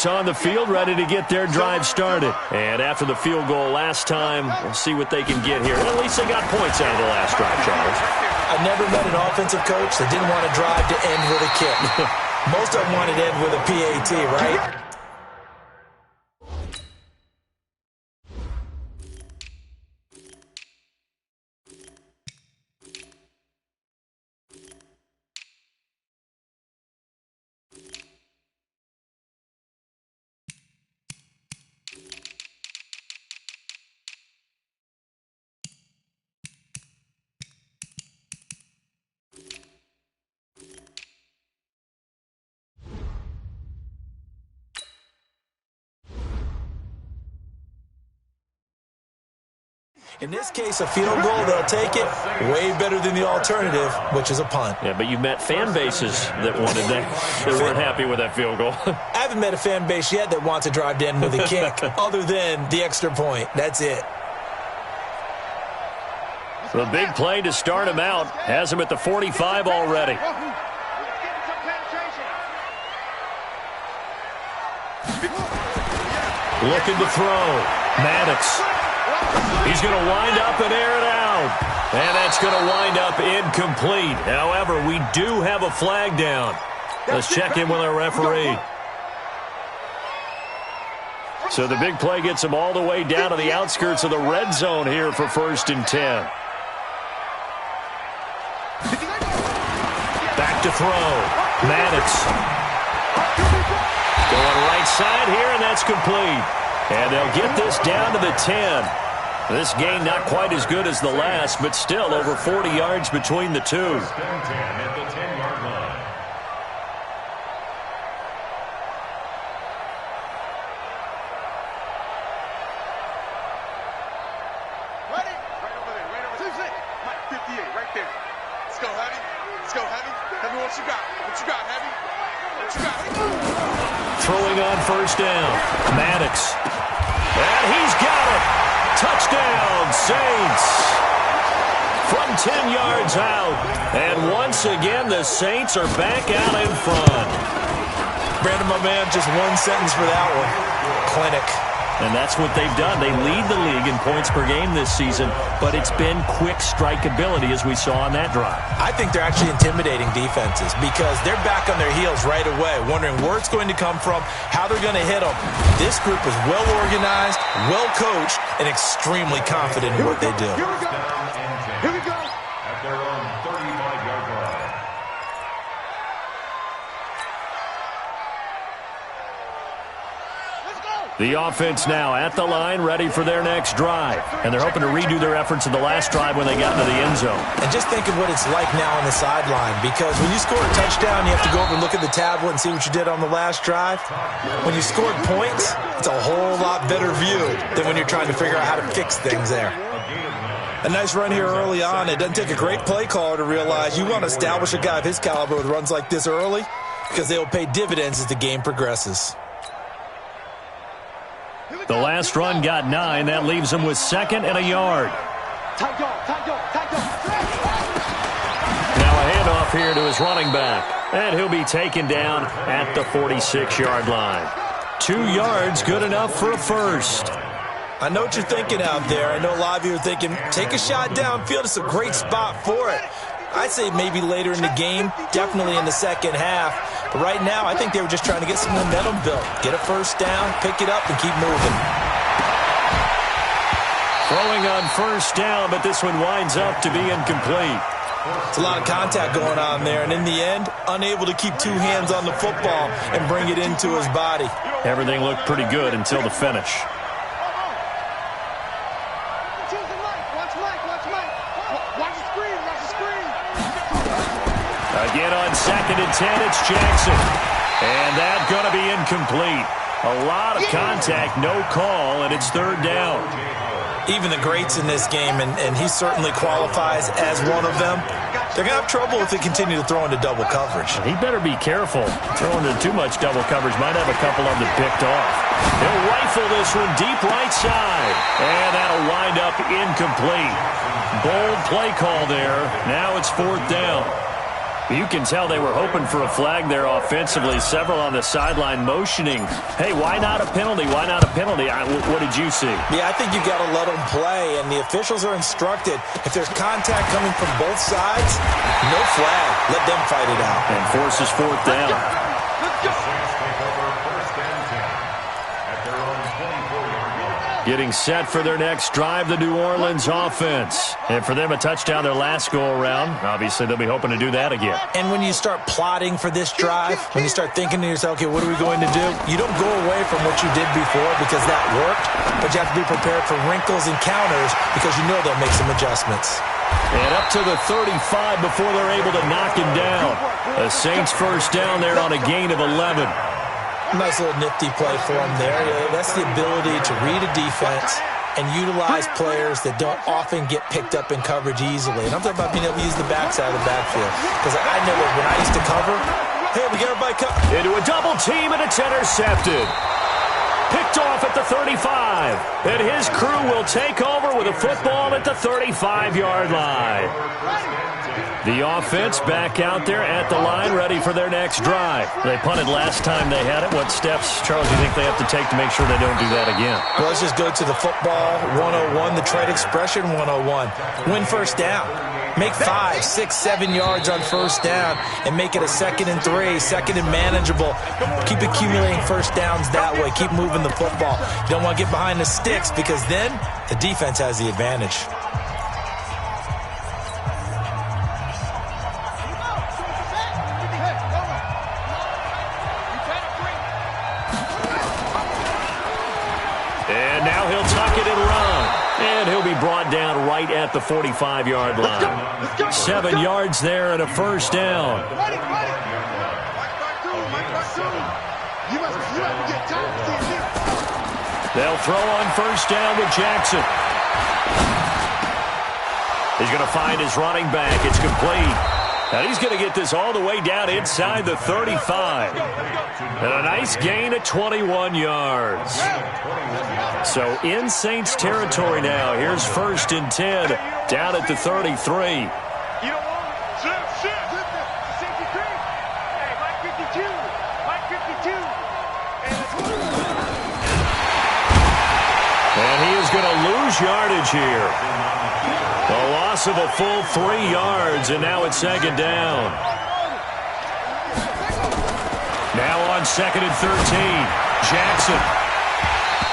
offense on the field, ready to get their drive started. And after the field goal last time, we'll see what they can get here. At least they got points out of the last drive, Charles. I never met an offensive coach that didn't want to drive to end with a kick. Most of them wanted to end with a PAT, right? In this case, a field goal, they'll take it. Way better than the alternative, which is a punt. Yeah, but you've met fan bases that wanted that. They weren't happy with that field goal. I haven't met a fan base yet that wants to drive to end with a kick other than the extra point. That's it. The big play to start him out has him at the 45 already. Looking to throw. Maddox. He's going to wind up and air it out. And that's going to wind up incomplete. However, we do have a flag down. Let's check in with our referee. So the big play gets him all the way down to the outskirts of the red zone here for 1st and 10. Back to throw. Maddox. Going right side here, and that's complete. And they'll get this down to the 10. This gain not quite as good as the last, but still over 40 yards between the two. Throwing on 1st down. Maddox. And he's got it. Touchdown, Saints. From 10 yards out. And once again, the Saints are back out in front. Brandon, my man, just one sentence for that one. Clinic. And that's what they've done. They lead the league in points per game this season, but it's been quick strikeability as we saw on that drive. I think they're actually intimidating defenses because they're back on their heels right away, wondering where it's going to come from, how they're going to hit them. This group is well organized, well coached, and extremely confident in what they do. Here we go. Here we go. At their own 35-yard line. The offense now at the line, ready for their next drive. And they're hoping to redo thetheir efforts in the last drive when they got into the end zone. And just think of what it's like now on the sideline, because when you score a touchdown, you have to go over and look at the tablet and see what you did on the last drive. When you scored points, it's a whole lot better view than when you're trying to figure out how to fix things there. A nice run here early on. It doesn't take a great play caller to realize you want to establish a guy of his caliber with runs like this early, because they will pay dividends as the game progresses. The last run got 9. That leaves him with 2nd and a yard. Now a handoff here to his running back. And he'll be taken down at the 46-yard line. 2 yards, good enough for a first. I know what you're thinking out there. I know a lot of you are thinking, take a shot downfield. It's a great spot for it. I'd say maybe later in the game, definitely in the second half. But right now, I think they were just trying to get some momentum built. Get a first down, pick it up, and keep moving. Throwing on 1st down, but this one winds up to be incomplete. It's a lot of contact going on there, and in the end, unable to keep 2 hands on the football and bring it into his body. Everything looked pretty good until the finish. Again on 2nd and 10, it's Jackson. And that's going to be incomplete. A lot of contact, no call, and it's 3rd down. Even the greats in this game, and he certainly qualifies as one of them, they're going to have trouble if they continue to throw into double coverage. He better be careful. Throwing into too much double coverage might have a couple of them picked off. He'll rifle this one deep right side. And that'll wind up incomplete. Bold play call there. Now it's 4th down. You can tell they were hoping for a flag there offensively. Several on the sideline motioning, hey, why not a penalty? Why not a penalty? What did you see? Yeah, I think you've got to let them play, and the officials are instructed, if there's contact coming from both sides, no flag. Let them fight it out. And forces fourth down. Getting set for their next drive, the New Orleans offense. And for them, a touchdown their last go-around. Obviously, they'll be hoping to do that again. And when you start plotting for this drive, when you start thinking to yourself, okay, what are we going to do? You don't go away from what you did before because that worked, but you have to be prepared for wrinkles and counters because you know they'll make some adjustments. And up to the 35 before they're able to knock him down. The Saints first down there on a gain of 11. Nice little nifty play for him there. That's the ability to read a defense and utilize players that don't often get picked up in coverage easily. And I'm talking about being able to use the backside of the backfield. Because I know that when I used to cover, hey, we got everybody covered. Into a double team, and it's intercepted. Picked off at the 35. And his crew will take over with a football at the 35-yard line. The offense back out there at the line, ready for their next drive. They punted last time they had it. What steps, Charles, do you think they have to take to make sure they don't do that again? Well, let's just go to the football 101, the trade expression 101. Win first down. Make 5, 6, 7 yards on first down and make it a 2nd and 3, 2nd and manageable. Keep accumulating first downs that way. Keep moving the football. You don't want to get behind the sticks because then the defense has the advantage. And now he'll tuck it and run. And he'll be brought down right at the 45-yard line. 7 yards there and a first down. They'll throw on first down with Jackson. He's going to find his running back. It's complete. And he's going to get this all the way down inside the 35. And a nice gain of 21 yards. So in Saints territory now. Here's 1st and 10 down at the 33. And he is going to lose yardage here. A loss of a full 3 yards, and now it's 2nd down. Now on 2nd and 13, Jackson.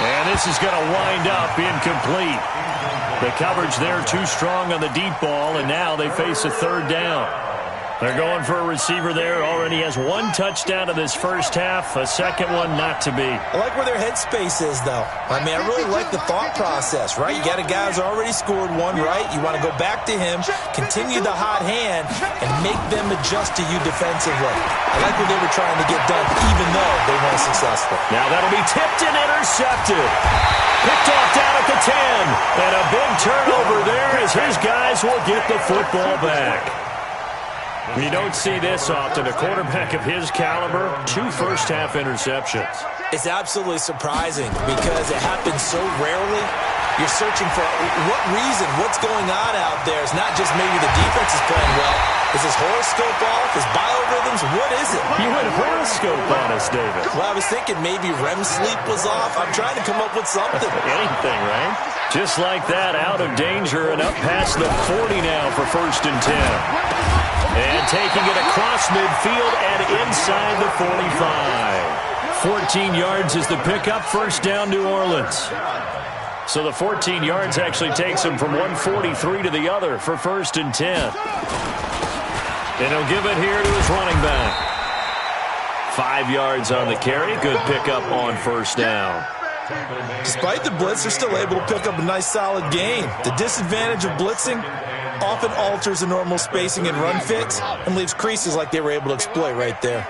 And this is going to wind up incomplete. The coverage there too strong on the deep ball, and now they face a 3rd down. They're going for a receiver there. Already has 1 touchdown in this first half. A second one not to be. I like where their headspace is, though. I mean, I really like the thought process, right? You got a guy who's already scored 1, right? You want to go back to him, continue the hot hand, and make them adjust to you defensively. I like what they were trying to get done, even though they weren't successful. Now that'll be tipped and intercepted. Picked off down at the 10. And a big turnover there as his guys will get the football back. You don't see this often. A quarterback of his caliber, 2 first-half interceptions. It's absolutely surprising because it happens so rarely. You're searching for what reason, what's going on out there. It's not just maybe the defense is playing well. Is his horoscope off? His biorhythms? What is it? You had a horoscope on us, David. Well, I was thinking maybe REM sleep was off. I'm trying to come up with something. Anything, right? Just like that, out of danger and up past the 40 now for 1st and 10. And taking it across midfield and inside the 45. 14 yards is the pickup. First down, New Orleans. So the 14 yards actually takes him from 143 to the other for 1st and 10. And he'll give it here to his running back. 5 yards on the carry. Good pickup on first down. Despite the blitz, they're still able to pick up a nice solid gain. The disadvantage of blitzing often alters the normal spacing and run fits and leaves creases like they were able to exploit right there.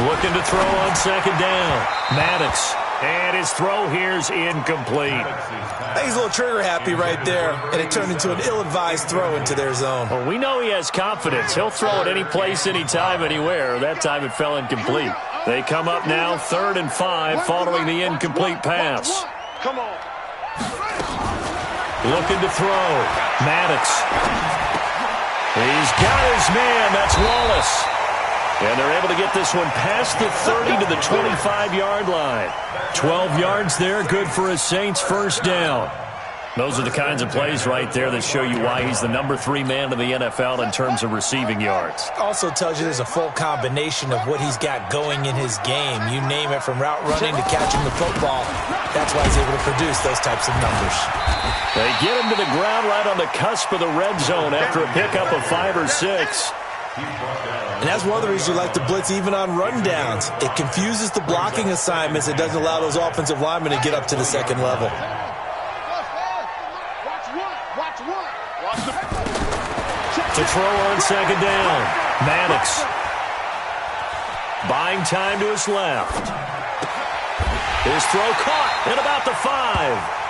Looking to throw on 2nd down. Maddox. And his throw here's incomplete. I think he's a little trigger happy right there, and it turned into an ill-advised throw into their zone. Well, we know he has confidence. He'll throw it any place, anytime, anywhere. That time it fell incomplete. They come up now 3rd and 5 following the incomplete pass. Come on. Looking to throw. Maddox. He's got his man. That's Wallace. And they're able to get this one past the 30 to the 25-yard line. 12 yards there, good for a Saints first down. Those are the kinds of plays right there that show you why he's the number 3 man in the NFL in terms of receiving yards. Also tells you there's a full combination of what he's got going in his game. You name it, from route running to catching the football. That's why he's able to produce those types of numbers. They get him to the ground right on the cusp of the red zone after a pickup of 5 or 6. And that's one of the reasons you like to blitz even on rundowns. It confuses the blocking assignments. It doesn't allow those offensive linemen to get up to the second level. To throw on second down. Maddox. Buying time to his left. His throw caught at about the 5.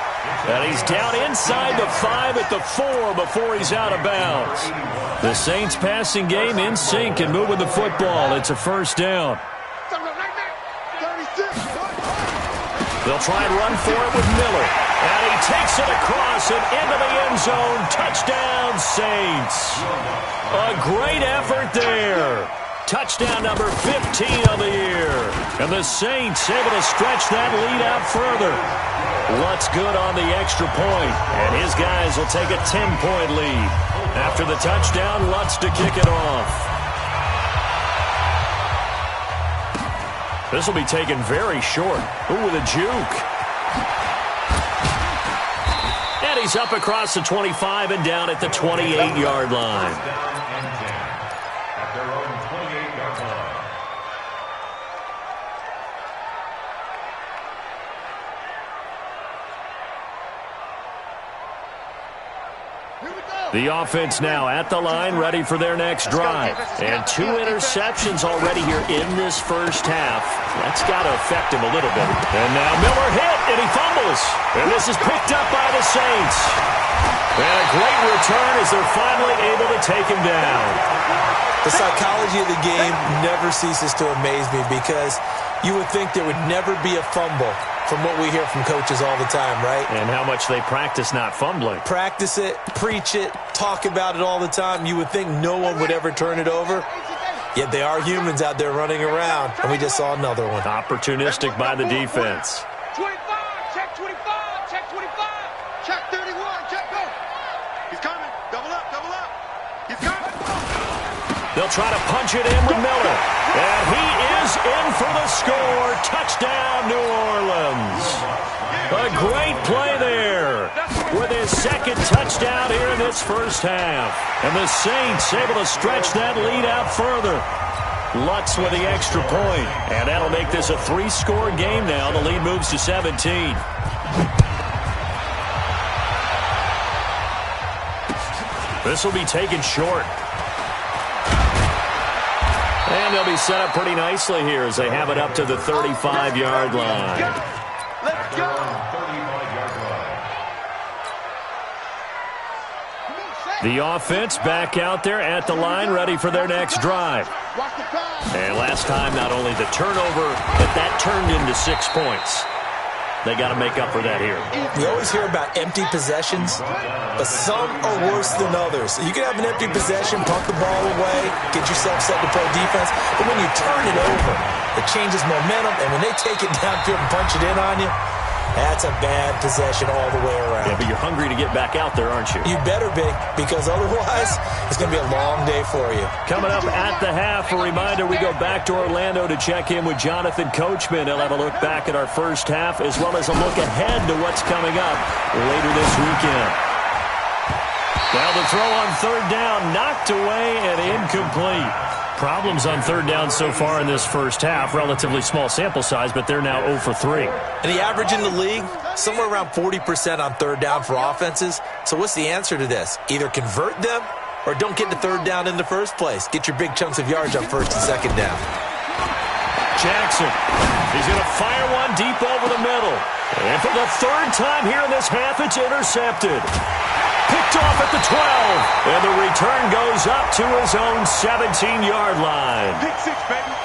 And he's down inside the 5 at the 4 before he's out of bounds. The Saints passing game in sync and moving the football. It's a first down. They'll try and run for it with Miller. And he takes it across and into the end zone. Touchdown, Saints. A great effort there. Touchdown number 15 of the year. And the Saints able to stretch that lead out further. Lutz good on the extra point, and his guys will take a 10-point lead. After the touchdown, Lutz to kick it off. This will be taken very short. Ooh, with a juke. And he's up across the 25 and down at the 28-yard line. The offense now at the line, ready for their next drive. And 2 interceptions already here in this first half. That's got to affect him a little bit. And now Miller hit, and he fumbles. And this is picked up by the Saints. And a great return as they're finally able to take him down. The psychology of the game never ceases to amaze me, because you would think there would never be a fumble from what we hear from coaches all the time, right? And how much they practice not fumbling. Practice it, preach it, talk about it all the time. You would think no one would ever turn it over. Yet they are humans out there running around, and we just saw another one. Opportunistic by the defense. 25, check 25, check 25, check 31, check go. He's coming, double up, he's coming. They'll try to punch it in with Miller. And he is in for the score. Touchdown, New Orleans. A great play there with his second touchdown here in this first half. And the Saints able to stretch that lead out further. Lutz with the extra point. And that'll make this a 3-score game now. The lead moves to 17. This will be taken short. And they'll be set up pretty nicely here as they have it up to the 35-yard line. Let's go. The offense back out there at the line, ready for their next drive. And last time, not only the turnover, but that turned into 6 points. They got to make up for that here. We always hear about empty possessions, but some are worse than others. You can have an empty possession, punt the ball away, get yourself set to play defense, but when you turn it over, it changes momentum, and when they take it downfield and punch it in on you, that's a bad possession all the way around. Yeah, but you're hungry to get back out there, aren't you? You better be, because otherwise it's going to be a long day for you. Coming up at the half, a reminder, we go back to Orlando to check in with Jonathan Coachman. He'll have a look back at our first half as well as a look ahead to what's coming up later this weekend. Now the throw on third down, knocked away and incomplete. Problems on third down so far in this first half. Relatively small sample size, but they're now 0 for 3. And the average in the league, somewhere around 40% on third down for offenses. So what's the answer to this? Either convert them or don't get to third down in the first place. Get your big chunks of yards on first and second down. Jackson, he's going to fire one deep over the middle. And for the third time here in this half, it's intercepted. Picked picked off at the 12. And the return goes up to his own 17-yard line.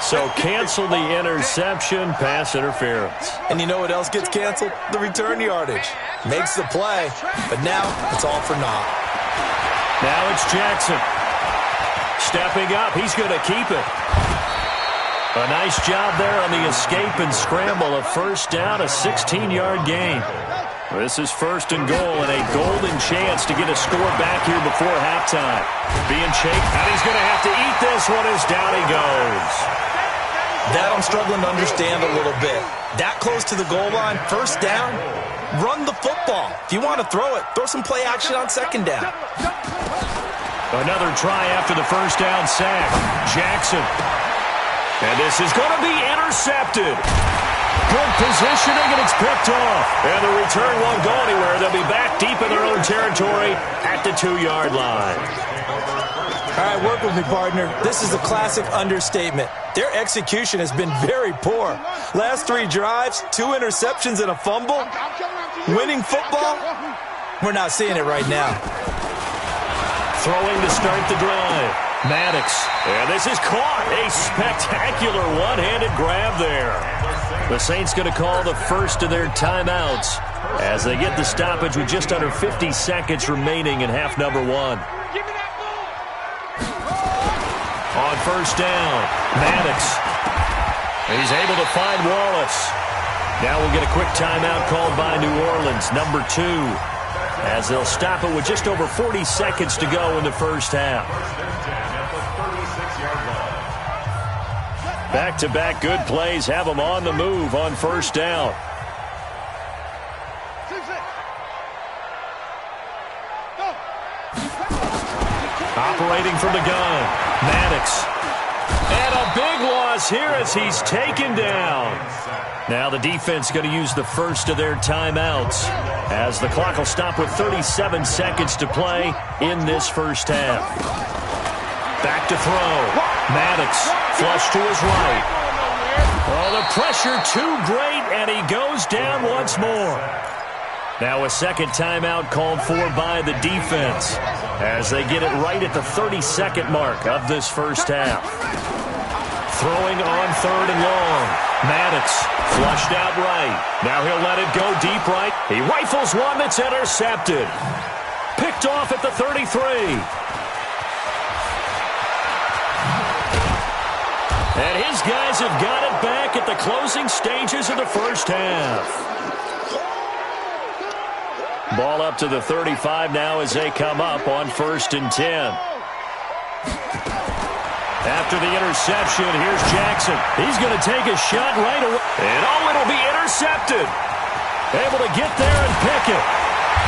So cancel the interception, pass interference. And you know what else gets canceled? The return yardage. Makes the play, but now it's all for naught. Now it's Jackson. Stepping up, he's going to keep it. A nice job there on the escape and scramble. A first down, a 16-yard gain. This is first and goal and a golden chance to get a score back here before halftime. Being chased, and he's going to have to eat this one as down he goes. That I'm struggling to understand a little bit. That close to the goal line, first down, run the football. If you want to throw it, throw some play action on second down. Another try after the first down sack. Jackson. And this is going to be intercepted. Good positioning, and it's picked off. And the return won't go anywhere. They'll be back deep in their own territory at the 2-yard line. All right, work with me, partner. This is a classic understatement. Their execution has been very poor. Last 3 drives, 2 interceptions and a fumble. Winning football? We're not seeing it right now. Throwing to start the drive. Maddox. And this is caught. A spectacular one-handed grab there. The Saints going to call the first of their timeouts as they get the stoppage with just under 50 seconds remaining in half number 1. On first down, Maddox. He's able to find Wallace. Now we'll get a quick timeout called by New Orleans, number 2, as they'll stop it with just over 40 seconds to go in the first half. Back-to-back good plays have them on the move on first down. Operating from the gun, Maddox. And a big loss here as he's taken down. Now the defense going to use the first of their timeouts as the clock will stop with 37 seconds to play in this first half. Back to throw. Maddox flush to his right. Oh, the pressure too great, and he goes down once more. Now a second timeout called for by the defense as they get it right at the 30-second mark of this first half. Throwing on third and long. Maddox flushed out right. Now he'll let it go deep right. He rifles one that's intercepted. Picked off at the 33. And his guys have got it back at the closing stages of the first half. Ball up to the 35 now as they come up on first and 10. After the interception, here's Jackson. He's going to take a shot right away. And it'll be intercepted. Able to get there and pick it.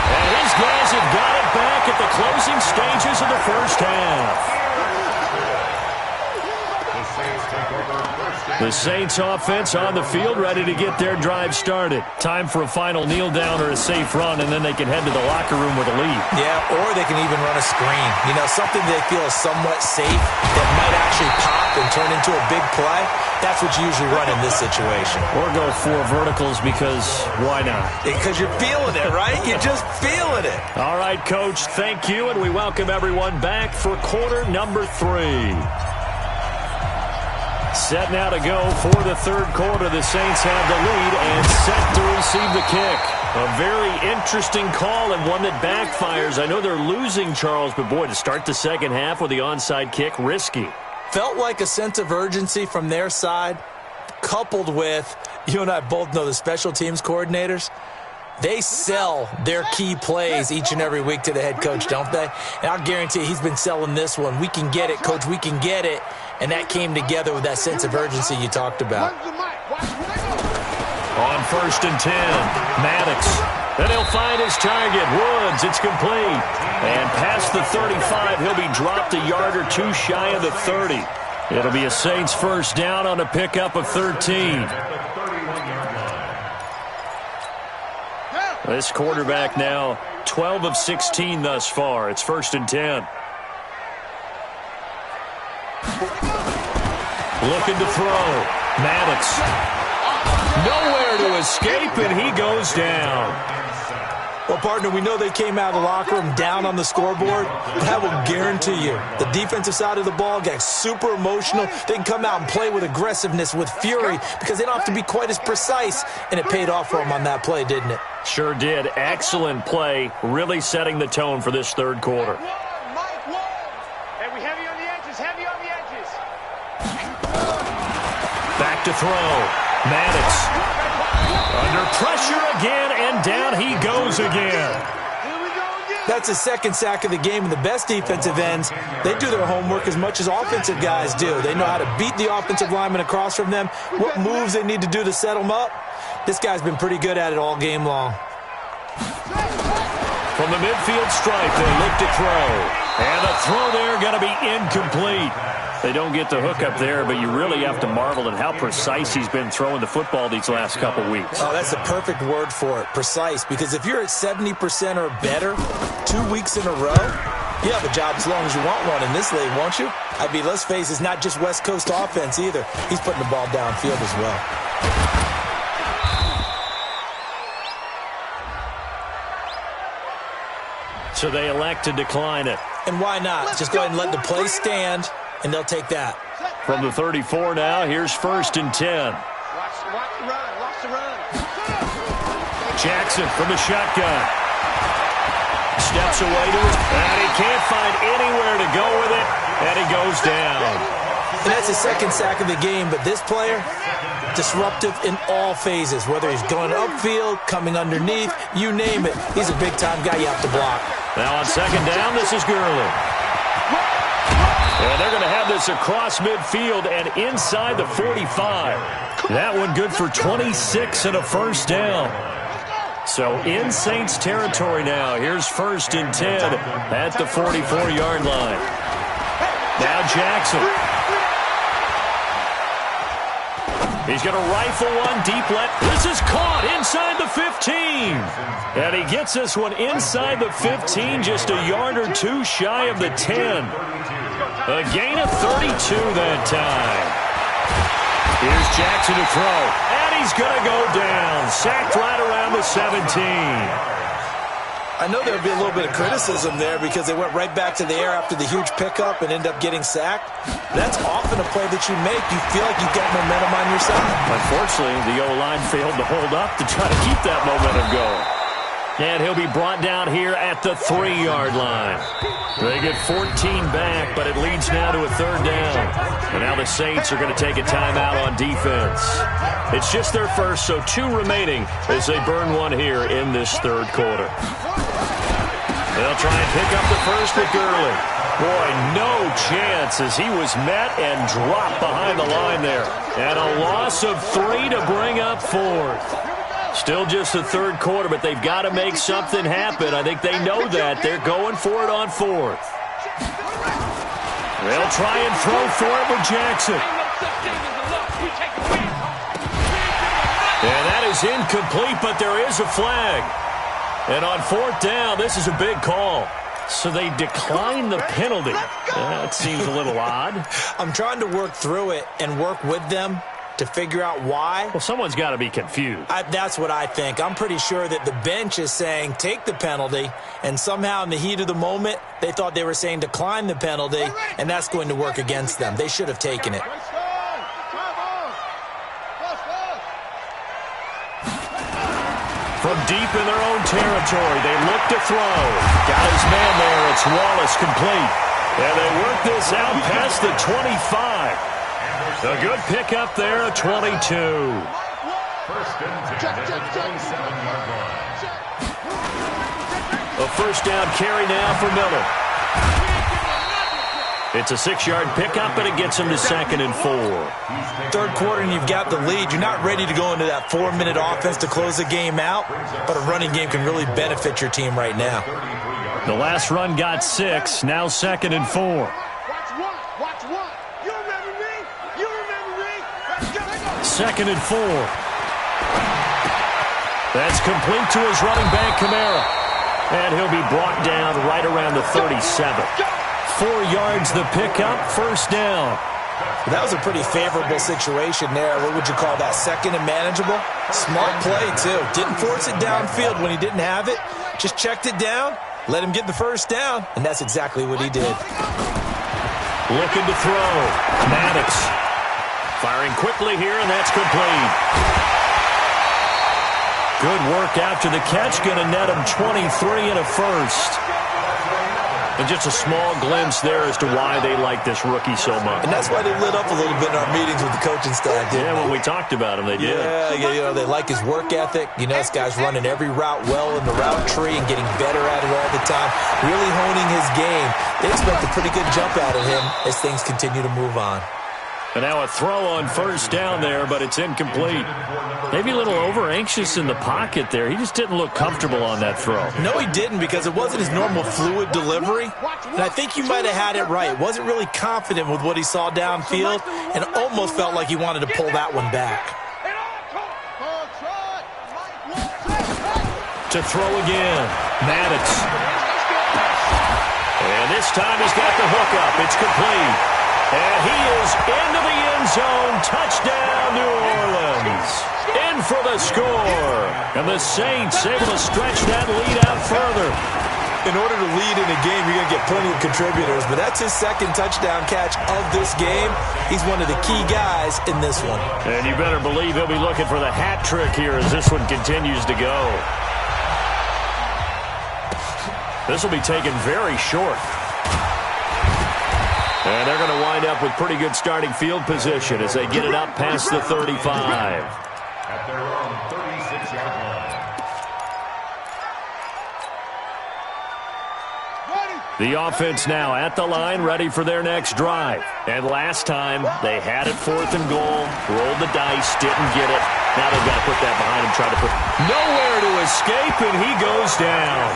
And his guys have got it back at the closing stages of the first half. The Saints offense on the field, ready to get their drive started. Time for a final kneel down or a safe run, and then they can head to the locker room with a lead. Yeah, or they can even run a screen. You know, something they feel is somewhat safe that might actually pop and turn into a big play. That's what you usually run in this situation. Or go 4 verticals because why not? Because you're feeling it, right? You're just feeling it. All right, Coach, thank you, and we welcome everyone back for quarter number 3. Set now to go for the third quarter. The Saints have the lead and set to receive the kick. A very interesting call and one that backfires. I know they're losing, Charles, but boy, to start the second half with the onside kick, risky. Felt like a sense of urgency from their side, coupled with, you and I both know the special teams coordinators. They sell their key plays each and every week to the head coach, don't they? And I'll guarantee he's been selling this one. We can get it, coach, we can get it. And that came together with that sense of urgency you talked about. On first and 10, Maddox. Then he'll find his target, Woods. It's complete. And past the 35, he'll be dropped a yard or 2 shy of the 30. It'll be a Saints first down on a pickup of 13. This quarterback now 12 of 16 thus far. It's first and 10. Looking to throw. Maddox. Nowhere to escape, and he goes down. Well, partner, we know they came out of the locker room down on the scoreboard, but I will guarantee you the defensive side of the ball got super emotional. They can come out and play with aggressiveness, with fury, because they don't have to be quite as precise, and it paid off for them on that play, didn't it? Sure did. Excellent play, really setting the tone for this third quarter. Hey, we heavy on the edges, heavy on the edges. Back to throw. Maddox. Under pressure again, and down he goes again. That's his second sack of the game, and the best defensive ends, they do their homework as much as offensive guys do. They know how to beat the offensive lineman across from them, what moves they need to do to set them up. This guy's been pretty good at it all game long. From the midfield stripe, they look to throw. And the throw there going to be incomplete. They don't get the hook up there, but you really have to marvel at how precise he's been throwing the football these last couple weeks. Oh, that's the perfect word for it, precise. Because if you're at 70% or better 2 weeks in a row, you have a job as long as you want one in this league, won't you? I mean, let's face it, it's not just West Coast offense either. He's putting the ball downfield as well. So they elect to decline it. And why not? Just go ahead and let the play stand, and they'll take that. From the 34 now, here's 1st and 10. Watch the run, watch the run. Jackson from the shotgun. Steps away to it, and he can't find anywhere to go with it, and he goes down. And that's his second sack of the game, but this player, disruptive in all phases, whether he's going upfield, coming underneath, you name it. He's a big-time guy you have to block. Now on 2nd down, this is Gurley. And they're going to have this across midfield and inside the 45. That one good for 26 and a 1st down. So in Saints territory now. Here's 1st and 10 at the 44-yard line. Now Jackson. He's going to rifle one deep left. This is caught inside the 15. And he gets this one inside the 15, just a yard or two shy of the 10. A gain of 32 that time. Here's Jackson to throw. And he's going to go down. Sacked right around the 17. I know there'll be a little bit of criticism there because they went right back to the air after the huge pickup and end up getting sacked. That's often a play that you make. You feel like you've got momentum on your side. Unfortunately, the O-line failed to hold up to try to keep that momentum going. And he'll be brought down here at the 3-yard line. They get 14 back, but it leads now to a 3rd down. And now the Saints are going to take a timeout on defense. It's just their first, so 2 remaining as they burn one here in this 3rd quarter. They'll try and pick up the first with Gurley. Boy, no chance as he was met and dropped behind the line there. And a loss of 3 to bring up 4th. Still just the 3rd quarter, but they've got to make something happen. I think they know that. They're going for it on 4th. They'll try and throw for it with Jackson. And that is incomplete, but there is a flag. And on 4th down, this is a big call. So they decline the penalty. That seems a little odd. I'm trying to work through it and work with them to figure out why. Well, someone's got to be confused. That's what I think. I'm pretty sure that the bench is saying take the penalty, and somehow in the heat of the moment, they thought they were saying decline the penalty, and that's going to work against them. They should have taken it. From deep in their own territory, they look to throw. Got his man there. It's Wallace complete. And they work this out past the 25. A good pickup there, a 22. 1st and 10 at the 27-yard line. A 1st down carry now for Miller. It's a 6-yard pickup, and it gets him to 2nd and 4. 3rd quarter, and you've got the lead. You're not ready to go into that 4-minute offense to close the game out, but a running game can really benefit your team right now. The last run got 6, now 2nd and 4. Watch one. You remember me? 2nd and 4. That's complete to his running back, Kamara. And he'll be brought down right around the 37. 4 yards the pickup, 1st down. That was a pretty favorable situation there. What would you call that? 2nd and manageable? Smart play, too. Didn't force it downfield when he didn't have it. Just checked it down, let him get the first down, and that's exactly what he did. Looking to throw. Maddox firing quickly here, and that's complete. Good work after the catch. Going to net him 23 and a first. And just a small glimpse there as to why they like this rookie so much. And that's why they lit up a little bit in our meetings with the coaching staff, didn't they? Yeah, when we talked about him, they did. Yeah, they like his work ethic. You know, this guy's running every route well in the route tree and getting better at it all the time, really honing his game. They expect a pretty good jump out of him as things continue to move on. And now a throw on first down there, but it's incomplete. Maybe a little over-anxious in the pocket there. He just didn't look comfortable on that throw. No, he didn't, because it wasn't his normal fluid delivery. And I think you might have had it right. Wasn't really confident with what he saw downfield and almost felt like he wanted to pull that one back. To throw again, Maddox. And this time he's got the hook up. It's complete. And he is into the end zone. Touchdown, New Orleans. In for the score. And the Saints able to stretch that lead out further. In order to lead in a game, you're going to get plenty of contributors. But that's his second touchdown catch of this game. He's one of the key guys in this one. And you better believe he'll be looking for the hat trick here as this one continues to go. This will be taken very short. And they're going to wind up with pretty good starting field position as they get it up past the 35. At their own 36-yard line. The offense now at the line, ready for their next drive. And last time, they had it 4th and goal, rolled the dice, didn't get it. Now they've got to put that behind him, try to put nowhere to escape, and he goes down.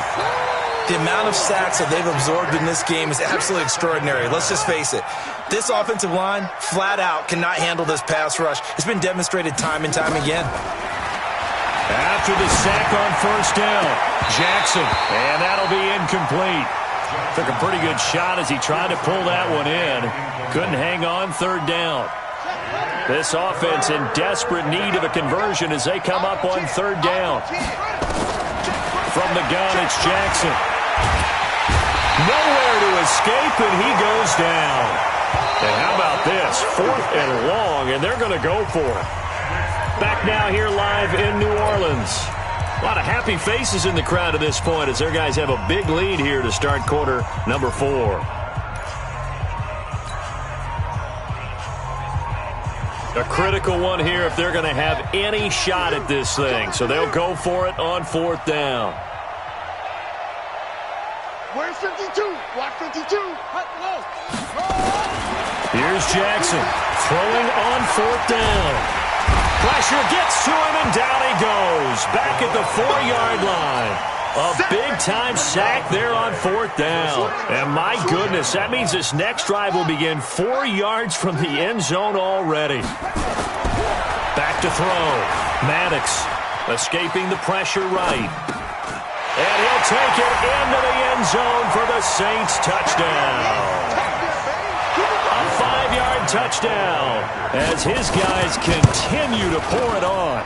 The amount of sacks that they've absorbed in this game is absolutely extraordinary. Let's just face it. This offensive line, flat out, cannot handle this pass rush. It's been demonstrated time and time again. After the sack on first down, Jackson, and that'll be incomplete. Took a pretty good shot as he tried to pull that one in. Couldn't hang on 3rd down. This offense in desperate need of a conversion as they come up on 3rd down. From the gun, it's Jackson. Nowhere to escape, and he goes down. And how about this? 4th and long, and they're going to go for it. Back now here live in New Orleans. A lot of happy faces in the crowd at this point as their guys have a big lead here to start quarter number 4. A critical one here if they're going to have any shot at this thing. So they'll go for it on 4th down. Where's 52? Watch 52. Here's Jackson throwing on 4th down. Pressure gets to him, and down he goes. Back at the 4-yard line. A big-time sack there on 4th down. And my goodness, that means this next drive will begin 4 yards from the end zone already. Back to throw. Maddox escaping the pressure right. And he'll take it into the end zone for the Saints touchdown. A 5-yard touchdown as his guys continue to pour it on.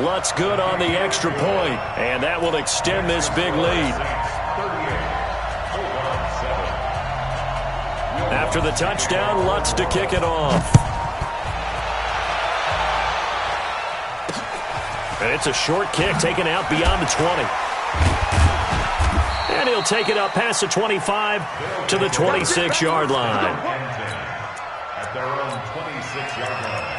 Lutz good on the extra point, and that will extend this big lead. After the touchdown, Lutz to kick it off. And it's a short kick taken out beyond the 20. And he'll take it up past the 25 to the 26-yard line. At their own 26-yard line.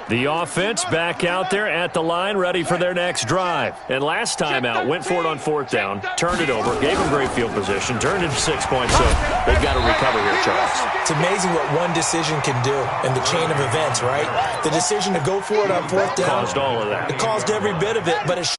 The offense back out there at the line, ready for their next drive. And last time out, went for it on 4th down, turned it over, gave them great field position, turned it to 6 points, so they've got to recover here, Charles. It's amazing what one decision can do in the chain of events, right? The decision to go for it on 4th down caused all of that. It caused every bit of it, but it